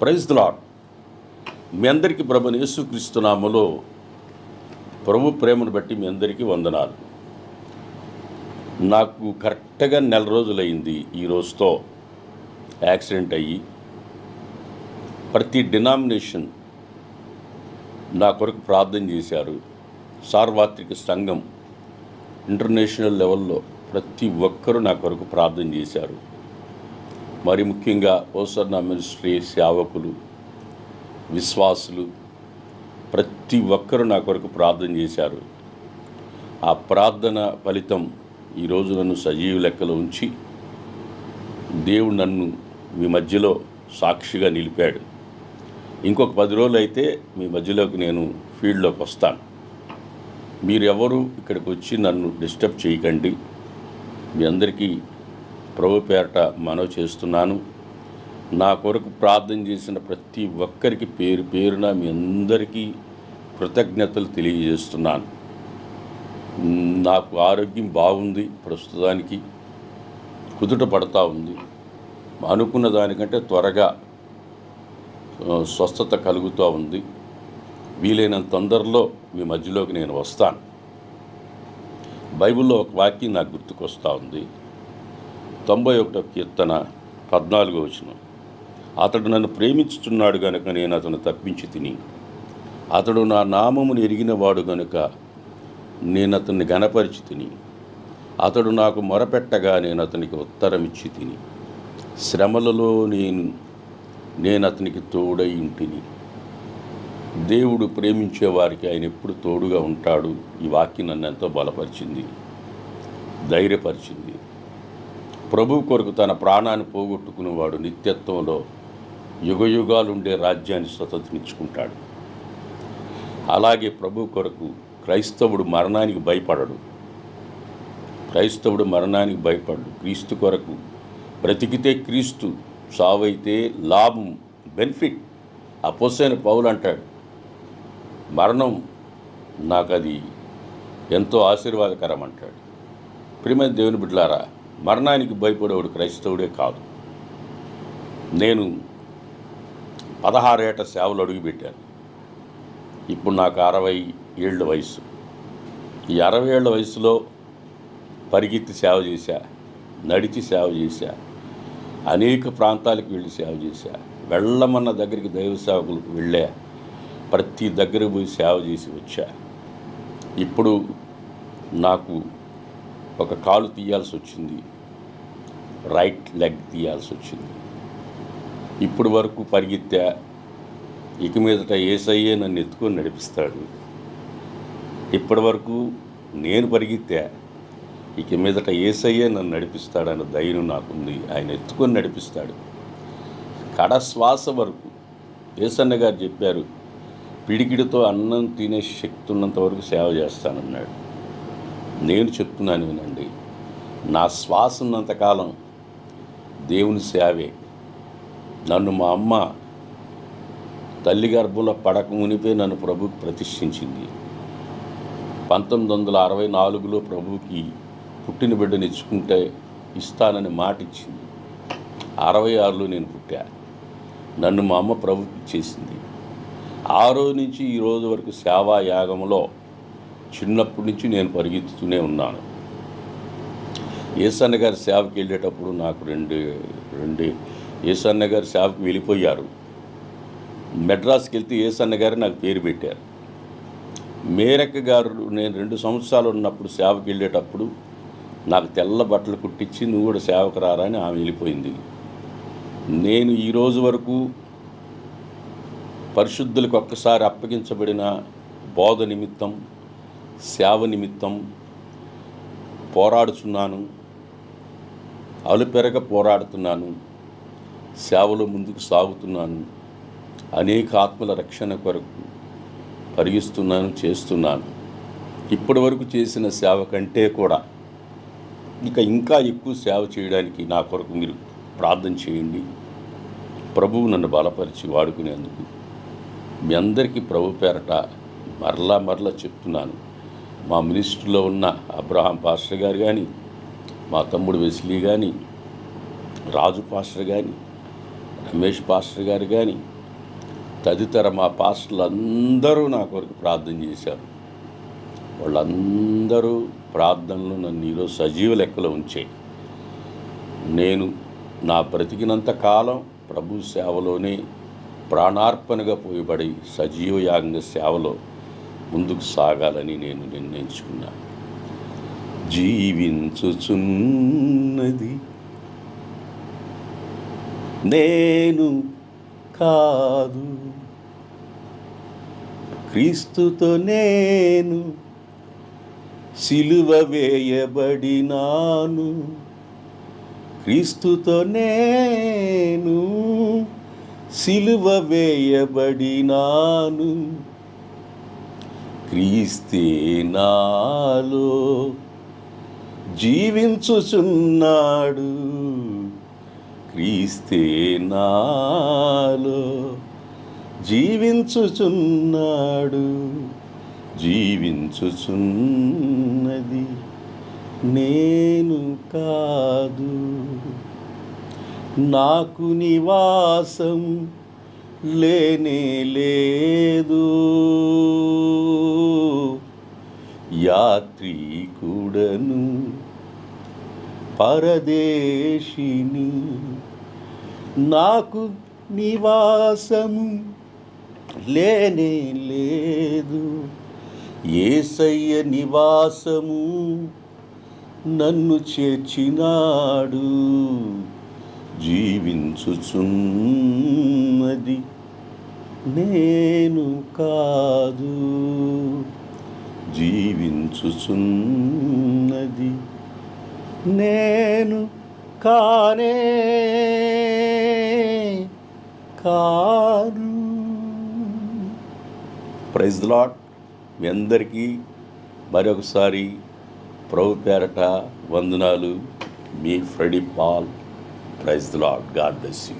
Praise the lord. మీ అందరికీ ప్రభువైన యేసుక్రీస్తు నామములో ప్రభు ప్రేమను బట్టి మీ అందరికీ వందనాలు. నాకు కరెక్ట్గా నెల రోజులైంది ఈ రోజుతో యాక్సిడెంట్ అయ్యి. ప్రతి డినామినేషన్ నా కొరకు ప్రార్థన చేశారు. సార్వత్రిక సంఘం ఇంటర్నేషనల్ లెవెల్లో ప్రతి ఒక్కరూ నా కొరకు ప్రార్థన చేశారు. మరి ముఖ్యంగా ఓసర్నా మినిస్ట్రీ సేవకులు, విశ్వాసులు ప్రతి ఒక్కరూ నా కొరకు ప్రార్థన చేశారు. ఆ ప్రార్థన ఫలితం ఈరోజు నన్ను సజీవ లెక్కలో ఉంచి దేవుడు నన్ను మీ మధ్యలో సాక్షిగా నిలిపాడు. ఇంకొక 10 రోజులు అయితే మీ మధ్యలోకి నేను ఫీల్డ్లోకి వస్తాను. మీరు ఎవరు ఇక్కడికి వచ్చి నన్ను డిస్టర్బ్ చేయకండి. మీ అందరికీ ప్రభు పేరట మనవి చేస్తున్నాను. నా కొరకు ప్రార్థన చేసిన ప్రతి ఒక్కరికి పేరు పేరున మీ అందరికీ కృతజ్ఞతలు తెలియజేస్తున్నాను. నాకు ఆరోగ్యం బాగుంది, ప్రస్తుతానికి కుదుట పడతా ఉంది. అనుకున్న దానికంటే త్వరగా స్వస్థత కలుగుతూ ఉంది. వీలైనంత తొందరలో మీ మధ్యలోకి నేను వస్తాను. బైబిల్లో ఒక వాక్యం నాకు గుర్తుకొస్తూ ఉంది. 91వ కీర్తన 14వ వచనం. అతడు నన్ను ప్రేమించుచున్నాడు గనుక నేను అతను తప్పించి తిని, అతడు నా నామమును ఎరిగినవాడు గనుక నేను అతన్ని గణపరిచి తిని, అతడు నాకు మొరపెట్టగా నేను అతనికి ఉత్తరం ఇచ్చి తిని, శ్రమలలో నేను అతనికి తోడై ఇంటిని. దేవుడు ప్రేమించే వారికి ఆయన ఎప్పుడు తోడుగా ఉంటాడు. ఈ వాక్యం నన్ను ఎంతో బలపరిచింది, ధైర్యపరిచింది. ప్రభు కొరకు తన ప్రాణాన్ని పోగొట్టుకునేవాడు నిత్యత్వంలో యుగయుగాలుండే రాజ్యాన్ని స్వతంత్రించుకుంటాడు. అలాగే ప్రభు కొరకు క్రైస్తవుడు మరణానికి భయపడడు. క్రీస్తు కొరకు బ్రతికితే క్రీస్తు, సావైతే లాభం, బెనిఫిట్. అపోస్తలుడైన పౌలు అంటాడు, మరణం నాకు అది ఎంతో ఆశీర్వాదకరం అంటాడు. ప్రియమైన దేవుని బిడ్డలారా, మరణానికి భయపడేవాడు క్రైస్తవుడే కాదు. నేను 16 ఏట సేవలు అడుగుపెట్టాను. ఇప్పుడు నాకు 60 ఏళ్ళ వయసు. ఈ 60 ఏళ్ల వయసులో పరిగెత్తి సేవ చేశా, నడిచి సేవ చేశా, అనేక ప్రాంతాలకు వెళ్ళి సేవ చేశా. వెళ్ళమన్న దగ్గరికి దైవ సేవకులకు వెళ్ళా, ప్రతి దగ్గరకు పోయి సేవ చేసి వచ్చా. ఇప్పుడు నాకు ఒక కాలు తీయాల్సి వచ్చింది, రైట్ లెగ్ తీయాల్సి వచ్చింది. ఇప్పుడు వరకు పరిగెత్తా. ఇక మీదట యేసయ్యే నన్ను ఎత్తుకొని నడిపిస్తాడు. ఇప్పటి వరకు నేను పరిగెత్తా, ఇక మీదట యేసయ్యే నన్ను నడిపిస్తాడన్న ధైర్యం నాకుంది. ఆయన ఎత్తుకొని నడిపిస్తాడు. కడ శ్వాస వరకు యేసన్న గారు చెప్పారు, పిడికిడితో అన్నం తినే శక్తి ఉన్నంత వరకు సేవ చేస్తానన్నాడు. నేను చెప్తున్నాను వినండి, నా శ్వాస ఉన్నంతకాలం దేవుని సేవే. నన్ను మా అమ్మ తల్లి గర్భంలో పడక మునిపే నన్ను ప్రభువుకి ప్రతిష్ఠించింది. 1964లో ప్రభువుకి పుట్టిన బిడ్డను ఇచ్చుకుంటే ఇస్తానని మాట ఇచ్చింది. 66లో నేను పుట్టా. నన్ను మా అమ్మ ప్రభువుకి ఇచ్చేసింది. ఆ రోజు నుంచి ఈ రోజు వరకు సేవా యాగంలో చిన్నప్పటి నుంచి నేను పరిగెత్తుతూనే ఉన్నాను. యేసన్న గారి సేవకి వెళ్ళేటప్పుడు నాకు రెండు యేసన్న గారి సేవకి వెళ్ళిపోయారు. మెడ్రాస్కి వెళ్తే యేసన్న గారు నాకు పేరు పెట్టారు. మేరక్క గారు నేను 2 సంవత్సరాలు ఉన్నప్పుడు సేవకి వెళ్ళేటప్పుడు నాకు తెల్ల బట్టలు కుట్టించి, నువ్వు కూడా సేవకు రారా అని ఆమె వెళ్ళిపోయింది. నేను ఈరోజు వరకు పరిశుద్ధులకు ఒక్కసారి అప్పగించబడిన బోధ నిమిత్తం, సేవ నిమిత్తం పోరాడుతున్నాను. అలుపెరగ పోరాడుతున్నాను. సేవలో ముందుకు సాగుతున్నాను. అనేక ఆత్మల రక్షణ కొరకు పరిగిస్తున్నాను, చేస్తున్నాను. ఇప్పటి వరకు చేసిన సేవ కంటే కూడా ఇంకా ఎక్కువ సేవ చేయడానికి నా కొరకు మీరు ప్రార్థన చేయండి. ప్రభువు నన్ను బలపరిచి వాడుకునేందుకు మీ అందరికీ ప్రభు పేరట మరలా చెప్తున్నాను. మా మినిస్ట్రీలో ఉన్న అబ్రహాం పాస్టర్ గారు కానీ, మా తమ్ముడు వెస్లీ కానీ, రాజు పాస్టర్ కానీ, రమేష్ పాస్టర్ గారు కానీ, తదితర మా పాస్టర్లు అందరూ నా కొరకు ప్రార్థన చేశారు. వాళ్ళందరూ ప్రార్థనలు నన్ను ఈరోజు సజీవ లెక్కలో ఉంచాయి. నేను నా బ్రతికినంత కాలం ప్రభు సేవలోనే ప్రాణార్పణగా పోయబడి సజీవ యాగ సేవలో ముందుకు సాగాలని నేను నిర్ణయించుకున్నా. జీవించుచున్నది నేను కాదు, క్రీస్తుతో నేను సిలువ వేయబడినాను. క్రీస్తుతో నేను సిలువ వేయబడినాను. క్రీస్తే నాలో జీవించుచున్నాడు. క్రీస్తే నాలో జీవించుచున్నాడు. జీవించుచున్నది నేను కాదు, నాకు నివాసం లేనే లేదు. యాత్రికుడను పరదేశిని, నాకు నివాసము లేనే లేదు. యేసయ్య నివాసము నన్ను చేర్చినాడు. జీవించుచున్నది నేను కాదు, జీవించుచున్నది నేను కానే కాను. Praise the lord. మీ అందరికీ మరొకసారి ప్రభు పేరట వందనాలు. మీ Freddie Paul. Praise the Lord. God bless you.